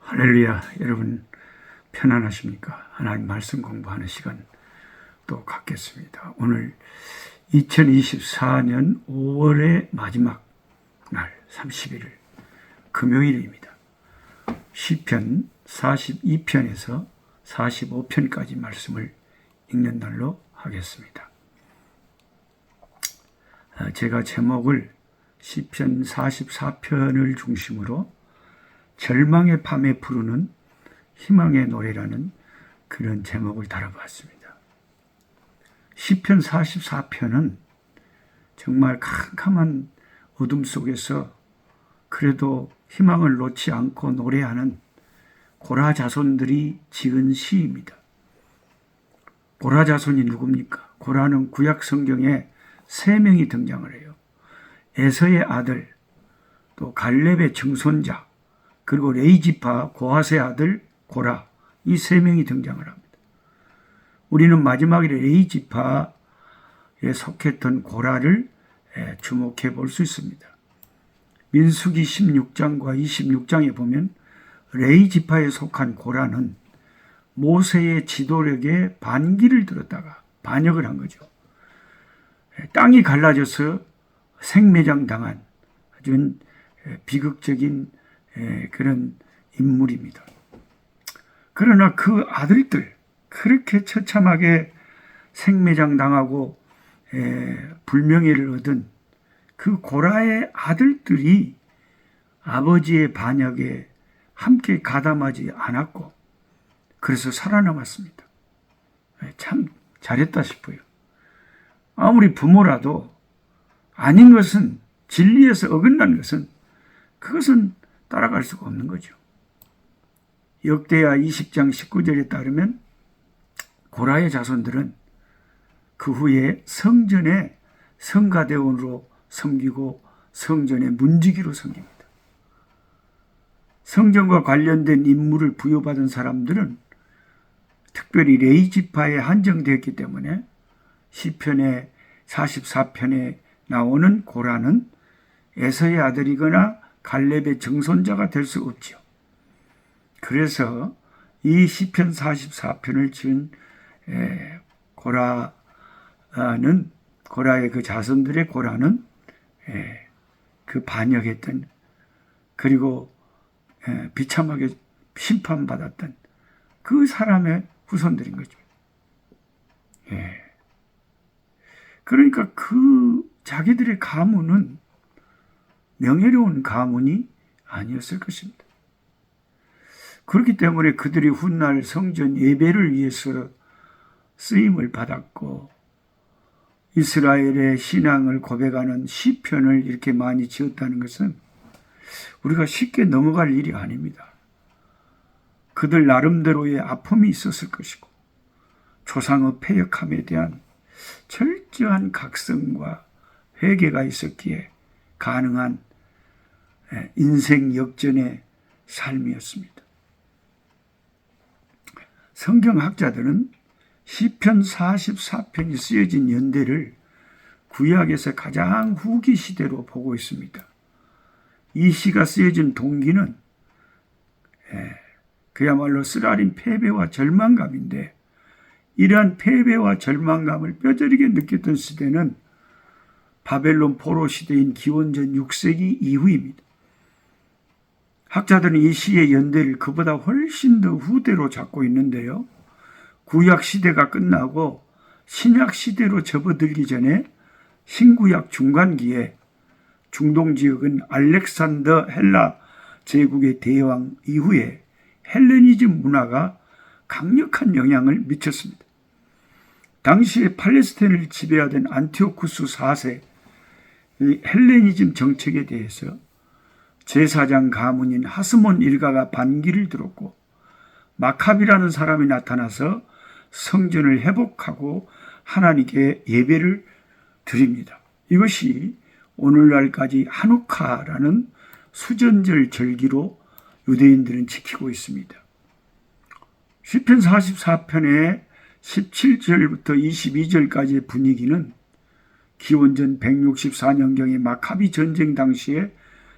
할렐루야. 여러분 편안하십니까? 하나님 말씀 공부하는 시간 또 갖겠습니다. 오늘 2024년 5월의 마지막 날 31일 금요일입니다. 시편 42편에서 45편까지 말씀을 읽는 날로 하겠습니다. 제가 제목을 시편 44편을 중심으로 절망의 밤에 부르는 희망의 노래라는 그런 제목을 달아봤습니다. 시편 44편은 정말 캄캄한 어둠 속에서 그래도 희망을 놓지 않고 노래하는 고라 자손들이 지은 시입니다. 고라 자손이 누굽니까? 고라는 구약 성경에 3명이 등장을 해요. 에서의 아들, 또 갈렙의 증손자, 그리고 레이지파 고핫의 아들 고라, 이 3명이 등장을 합니다. 우리는 마지막에 레이지파에 속했던 고라를 주목해 볼 수 있습니다. 민수기 16장과 26장에 보면 레이지파에 속한 고라는 모세의 지도력에 반기를 들었다가 반역을 한 거죠. 땅이 갈라져서 생매장 당한 아주 비극적인 그런 인물입니다. 그러나 그 아들들, 그렇게 처참하게 생매장 당하고 불명예를 얻은 그 고라의 아들들이 아버지의 반역에 함께 가담하지 않았고 그래서 살아남았습니다. 참 잘했다 싶어요. 아무리 부모라도 아닌 것은, 진리에서 어긋난 것은 그것은 따라갈 수가 없는 거죠. 역대하 20장 19절에 따르면 고라의 자손들은 그 후에 성전에 성가대원으로 섬기고 성전의 문지기로 섬깁니다. 성전과 관련된 임무를 부여받은 사람들은 특별히 레이지파에 한정되었기 때문에 시편의 44편에 나오는 고라는 에서의 아들이거나 갈렙의 증손자가 될 수 없죠. 그래서 이 시편 44편을 지은 고라의 그 자손들의 고라는 그 반역했던, 그리고 비참하게 심판받았던 그 사람의 후손들인 거죠. 그러니까 그 자기들의 가문은 명예로운 가문이 아니었을 것입니다. 그렇기 때문에 그들이 훗날 성전 예배를 위해서 쓰임을 받았고 이스라엘의 신앙을 고백하는 시편을 이렇게 많이 지었다는 것은 우리가 쉽게 넘어갈 일이 아닙니다. 그들 나름대로의 아픔이 있었을 것이고 조상의 패역함에 대한 철저한 각성과 회개가 있었기에 가능한 인생 역전의 삶이었습니다. 성경학자들은 시편 44편이 쓰여진 연대를 구약에서 가장 후기 시대로 보고 있습니다. 이 시가 쓰여진 동기는 그야말로 쓰라린 패배와 절망감인데, 이러한 패배와 절망감을 뼈저리게 느꼈던 시대는 바벨론 포로 시대인 기원전 6세기 이후입니다. 학자들은 이 시의 연대를 그보다 훨씬 더 후대로 잡고 있는데요. 구약 시대가 끝나고 신약 시대로 접어들기 전에 신구약 중간기에 중동 지역은 알렉산더 헬라 제국의 대왕 이후에 헬레니즘 문화가 강력한 영향을 미쳤습니다. 당시에 팔레스타인을 지배하던 안티오쿠스 4세 이 헬레니즘 정책에 대해서 제사장 가문인 하스몬 일가가 반기를 들었고 마카비라는 사람이 나타나서 성전을 회복하고 하나님께 예배를 드립니다. 이것이 오늘날까지 하누카라는 수전절 절기로 유대인들은 지키고 있습니다. 시편 44편의 17절부터 22절까지의 분위기는 기원전 164년경의 마카비 전쟁 당시의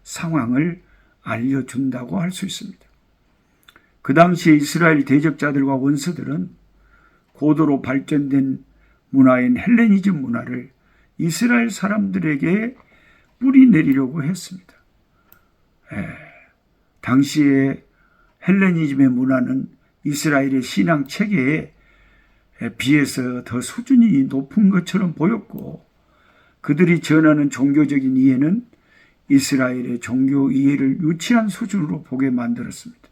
상황을 알려준다고 할 수 있습니다. 그 당시에 이스라엘 대적자들과 원수들은 고도로 발전된 문화인 헬레니즘 문화를 이스라엘 사람들에게 뿌리내리려고 했습니다. 당시에 헬레니즘의 문화는 이스라엘의 신앙 체계에 비해서 더 수준이 높은 것처럼 보였고, 그들이 전하는 종교적인 이해는 이스라엘의 종교 이해를 유치한 수준으로 보게 만들었습니다.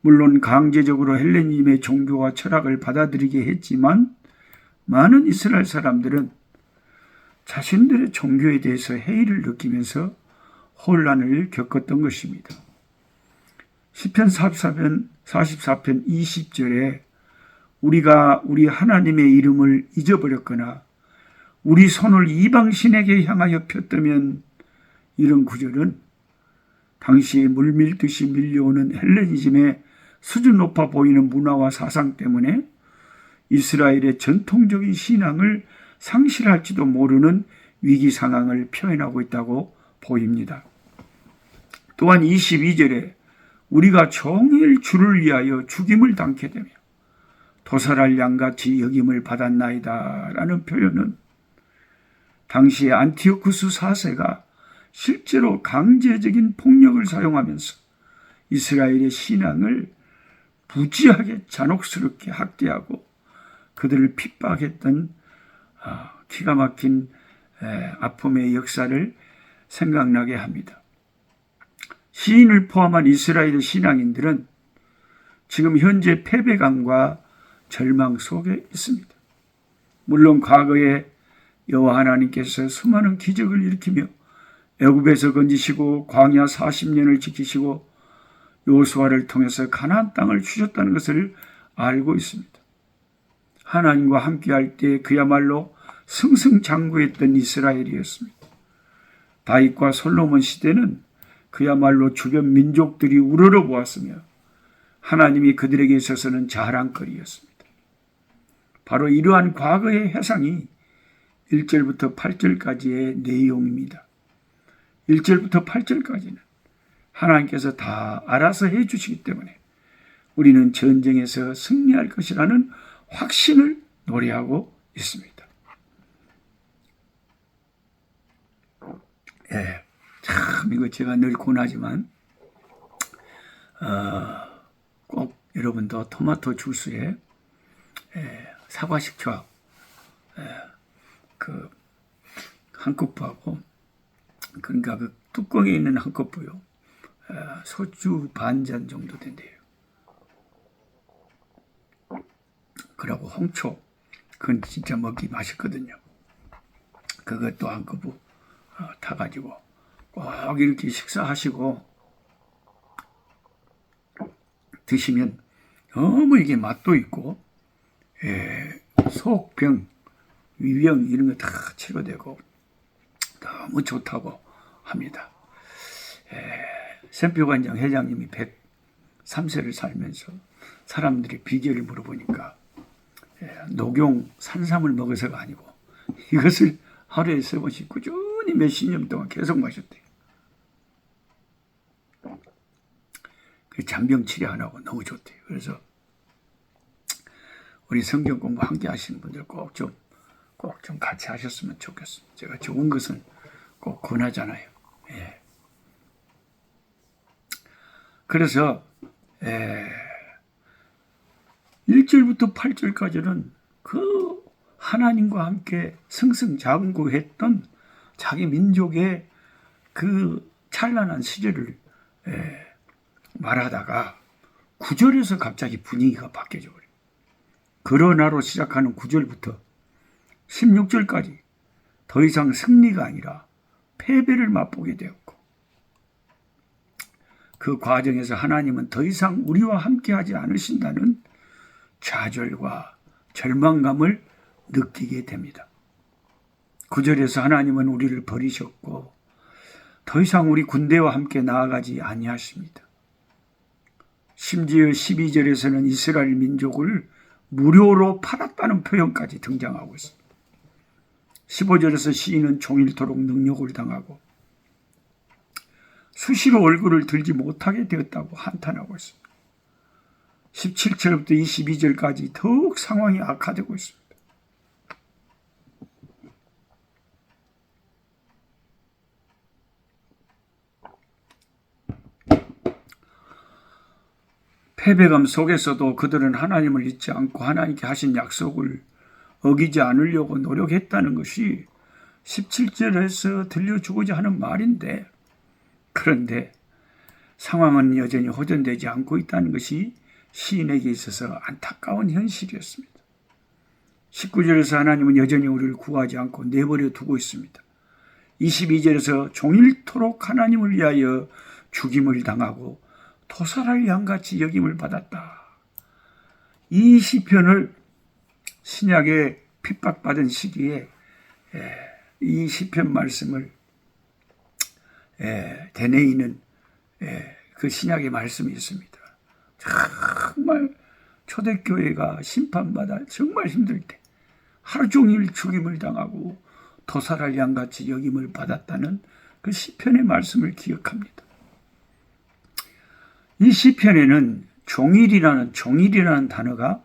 물론 강제적으로 헬레니즘의 종교와 철학을 받아들이게 했지만 많은 이스라엘 사람들은 자신들의 종교에 대해서 해이를 느끼면서 혼란을 겪었던 것입니다. 시편 44편 20절에 우리가 우리 하나님의 이름을 잊어버렸거나 우리 손을 이방신에게 향하여 폈다면, 이런 구절은 당시 물밀듯이 밀려오는 헬레니즘의 수준 높아 보이는 문화와 사상 때문에 이스라엘의 전통적인 신앙을 상실할지도 모르는 위기 상황을 표현하고 있다고 보입니다. 또한 22절에 우리가 종일 주를 위하여 죽임을 당케 되며 도살할 양같이 여김을 받았나이다 라는 표현은 당시에 안티오쿠스 4세가 실제로 강제적인 폭력을 사용하면서 이스라엘의 신앙을 부지하게 잔혹스럽게 학대하고 그들을 핍박했던 기가 막힌 아픔의 역사를 생각나게 합니다. 시인을 포함한 이스라엘의 신앙인들은 지금 현재 패배감과 절망 속에 있습니다. 물론 과거에 여호와 하나님께서 수많은 기적을 일으키며 애굽에서 건지시고 광야 40년을 지키시고 요수아를 통해서 가나안 땅을 주셨다는 것을 알고 있습니다. 하나님과 함께할 때 그야말로 승승장구했던 이스라엘이었습니다. 다윗과 솔로몬 시대는 그야말로 주변 민족들이 우러러보았으며 하나님이 그들에게 있어서는 자랑거리였습니다. 바로 이러한 과거의 해상이 1절부터 8절까지의 내용입니다. 1절부터 8절까지는 하나님께서 다 알아서 해주시기 때문에 우리는 전쟁에서 승리할 것이라는 확신을 노래하고 있습니다. 참 이거 제가 늘 권하지만 꼭 여러분도 토마토 주스에 사과 식초하고 그 한 컵하고, 그러니까 그 뚜껑에 있는 한 컵부요, 소주 반잔 정도 된대요. 그리고 홍초, 그건 진짜 먹기 맛있거든요. 그것도 한 컵부 타가지고 꼭 이렇게 식사하시고 드시면 너무 이게 맛도 있고 속병, 위병 이런 거 다 치료되고 너무 좋다고 합니다. 샘표관장 회장님이 103세를 살면서 사람들이 비결을 물어보니까 녹용 산삼을 먹어서가 아니고 이것을 하루에 3번씩 꾸준히 몇십 년 동안 계속 마셨대요. 그 잔병 치료 안 하고 너무 좋대요. 그래서 우리 성경 공부 함께 하시는 분들 꼭 좀 같이 하셨으면 좋겠습니다. 제가 좋은 것은 꼭 권하잖아요. 그래서 1절부터 8절까지는 그 하나님과 함께 승승장구했던 자기 민족의 그 찬란한 시절을 말하다가 9절에서 갑자기 분위기가 바뀌어져 버려요. 그러나로 시작하는 9절부터 16절까지 더 이상 승리가 아니라 패배를 맛보게 되었고, 그 과정에서 하나님은 더 이상 우리와 함께하지 않으신다는 좌절과 절망감을 느끼게 됩니다. 9절에서 하나님은 우리를 버리셨고 더 이상 우리 군대와 함께 나아가지 아니하십니다. 심지어 12절에서는 이스라엘 민족을 무료로 팔았다는 표현까지 등장하고 있습니다. 15절에서 시인은 종일토록 능욕을 당하고 수시로 얼굴을 들지 못하게 되었다고 한탄하고 있습니다. 17절부터 22절까지 더욱 상황이 악화되고 있습니다. 패배감 속에서도 그들은 하나님을 잊지 않고 하나님께 하신 약속을 어기지 않으려고 노력했다는 것이 17절에서 들려주고자 하는 말인데, 그런데 상황은 여전히 호전되지 않고 있다는 것이 시인에게 있어서 안타까운 현실이었습니다. 19절에서 하나님은 여전히 우리를 구하지 않고 내버려 두고 있습니다. 22절에서 종일토록 하나님을 위하여 죽임을 당하고 토살할 양같이 여김을 받았다. 이 시편을 신약에 핍박받은 시기에 이 시편 말씀을 되뇌이는 그 신약의 말씀이 있습니다. 정말 초대교회가 심판받아 정말 힘들 때 하루 종일 죽임을 당하고 도살할 양같이 여김을 받았다는 그 시편의 말씀을 기억합니다. 이 시편에는 종일이라는 단어가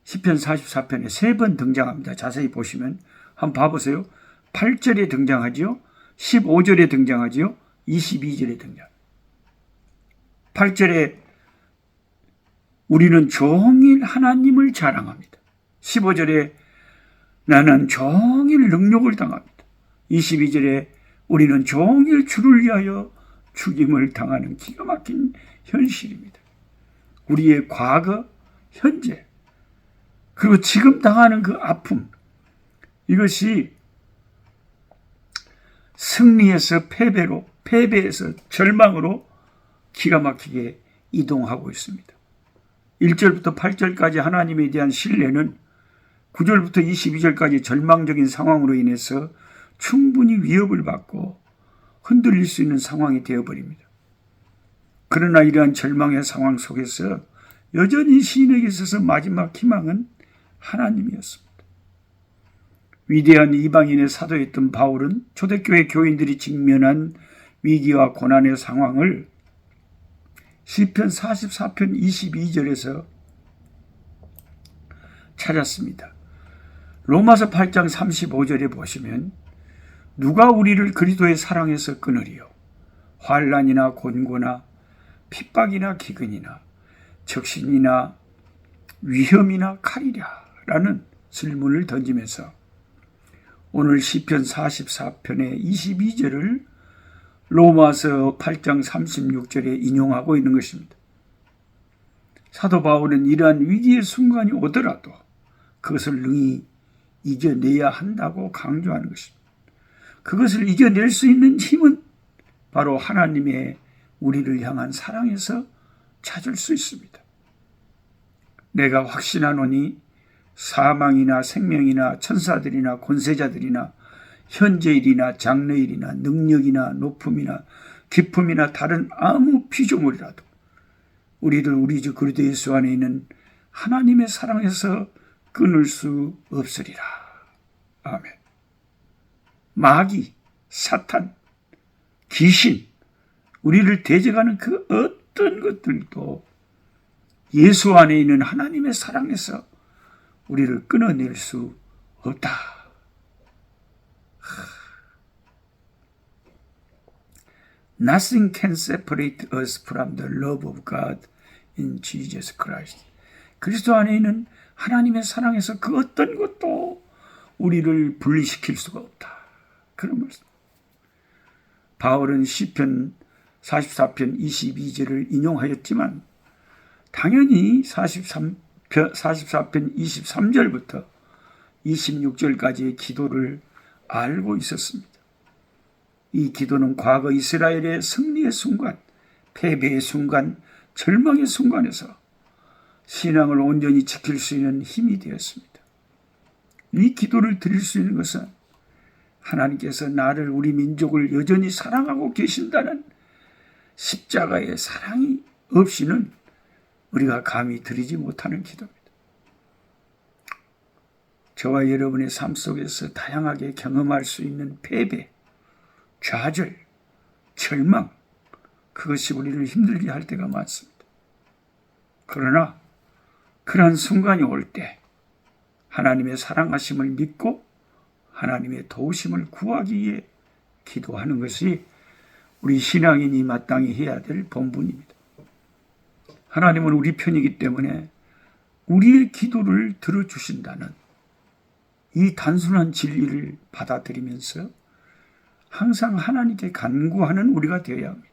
시편 44편에 3번 등장합니다. 자세히 보시면 한번 봐보세요. 8절에 등장하죠. 15절에 등장하죠. 22절에 등장. 8절에 우리는 종일 하나님을 자랑합니다. 15절에 나는 종일 능욕을 당합니다. 22절에 우리는 종일 주를 위하여 죽임을 당하는 기가 막힌 현실입니다. 우리의 과거, 현재, 그리고 지금 당하는 그 아픔, 이것이 승리에서 패배로, 패배에서 절망으로 기가 막히게 이동하고 있습니다. 1절부터 8절까지 하나님에 대한 신뢰는 9절부터 22절까지 절망적인 상황으로 인해서 충분히 위협을 받고 흔들릴 수 있는 상황이 되어버립니다. 그러나 이러한 절망의 상황 속에서 여전히 시인에게 있어서 마지막 희망은 하나님이었습니다. 위대한 이방인의 사도였던 바울은 초대교회 교인들이 직면한 위기와 고난의 상황을 시편 44편 22절에서 찾았습니다. 로마서 8장 35절에 보시면 누가 우리를 그리스도의 사랑에서 끊으리요? 환난이나 곤고나 핍박이나 기근이나 적신이나 위험이나 칼이랴 라는 질문을 던지면서 오늘 시편 44편의 22절을 로마서 8장 36절에 인용하고 있는 것입니다. 사도 바울은 이러한 위기의 순간이 오더라도 그것을 능히 이겨내야 한다고 강조하는 것입니다. 그것을 이겨낼 수 있는 힘은 바로 하나님의 우리를 향한 사랑에서 찾을 수 있습니다. 내가 확신하노니 사망이나 생명이나 천사들이나 권세자들이나 현재일이나 장래일이나 능력이나 높음이나 깊음이나 다른 아무 피조물이라도 우리를 우리 주 그리스도 예수 안에 있는 하나님의 사랑에서 끊을 수 없으리라. 아멘. 마귀, 사탄, 귀신, 우리를 대적하는 그 어떤 것들도 예수 안에 있는 하나님의 사랑에서 우리를 끊어낼 수 없다. Nothing can separate us from the love of God in Jesus Christ. 그리스도 안에 있는 하나님의 사랑에서 그 어떤 것도 우리를 분리시킬 수가 없다. 그런 말씀. 바울은 시편 44편 22절을 인용하였지만 당연히 44편 23절부터 26절까지의 기도를 알고 있었습니다. 이 기도는 과거 이스라엘의 승리의 순간, 패배의 순간, 절망의 순간에서 신앙을 온전히 지킬 수 있는 힘이 되었습니다. 이 기도를 드릴 수 있는 것은 하나님께서 나를, 우리 민족을 여전히 사랑하고 계신다는 십자가의 사랑이 없이는 우리가 감히 드리지 못하는 기도입니다. 저와 여러분의 삶 속에서 다양하게 경험할 수 있는 패배, 좌절, 절망, 그것이 우리를 힘들게 할 때가 많습니다. 그러나 그런 순간이 올 때 하나님의 사랑하심을 믿고 하나님의 도우심을 구하기 위해 기도하는 것이 우리 신앙인이 마땅히 해야 될 본분입니다. 하나님은 우리 편이기 때문에 우리의 기도를 들어주신다는 이 단순한 진리를 받아들이면서 항상 하나님께 간구하는 우리가 되어야 합니다.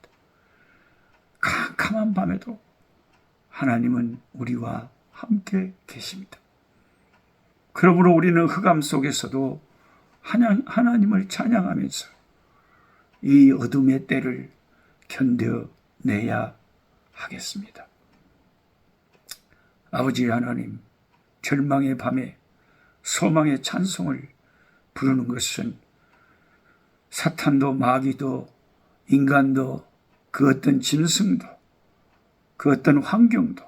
캄캄한 밤에도 하나님은 우리와 함께 계십니다. 그러므로 우리는 흑암 속에서도 하나님을 찬양하면서 이 어둠의 때를 견뎌내야 하겠습니다. 아버지 하나님, 절망의 밤에 소망의 찬송을 부르는 것은 사탄도 마귀도 인간도 그 어떤 짐승도 그 어떤 환경도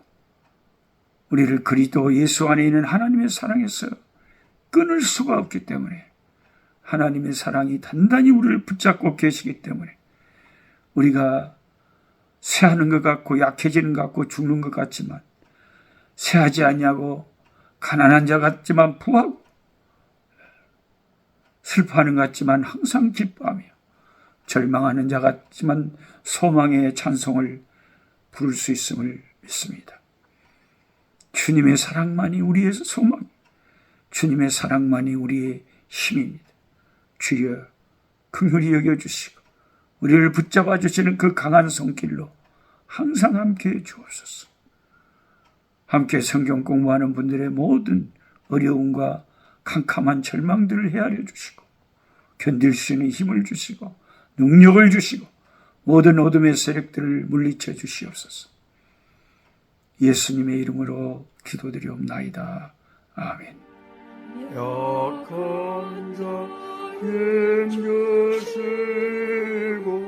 우리를 그리스도 예수 안에 있는 하나님의 사랑에서 끊을 수가 없기 때문에 하나님의 사랑이 단단히 우리를 붙잡고 계시기 때문에 우리가 쇠하는 것 같고 약해지는 것 같고 죽는 것 같지만 쇠하지 않냐고 가난한 자 같지만 부하고 슬퍼하는 것 같지만 항상 기뻐하며 절망하는 자 같지만 소망의 찬송을 부를 수 있음을 믿습니다. 주님의 사랑만이 우리의 소망, 주님의 사랑만이 우리의 힘입니다. 주여 긍휼히 여겨주시고 우리를 붙잡아 주시는 그 강한 손길로 항상 함께해 주옵소서. 함께 성경 공부하는 분들의 모든 어려움과 캄캄한 절망들을 헤아려 주시고 견딜 수 있는 힘을 주시고 능력을 주시고 모든 어둠의 세력들을 물리쳐 주시옵소서. 예수님의 이름으로 기도드리옵나이다. 아멘. 약한 자 힘주시고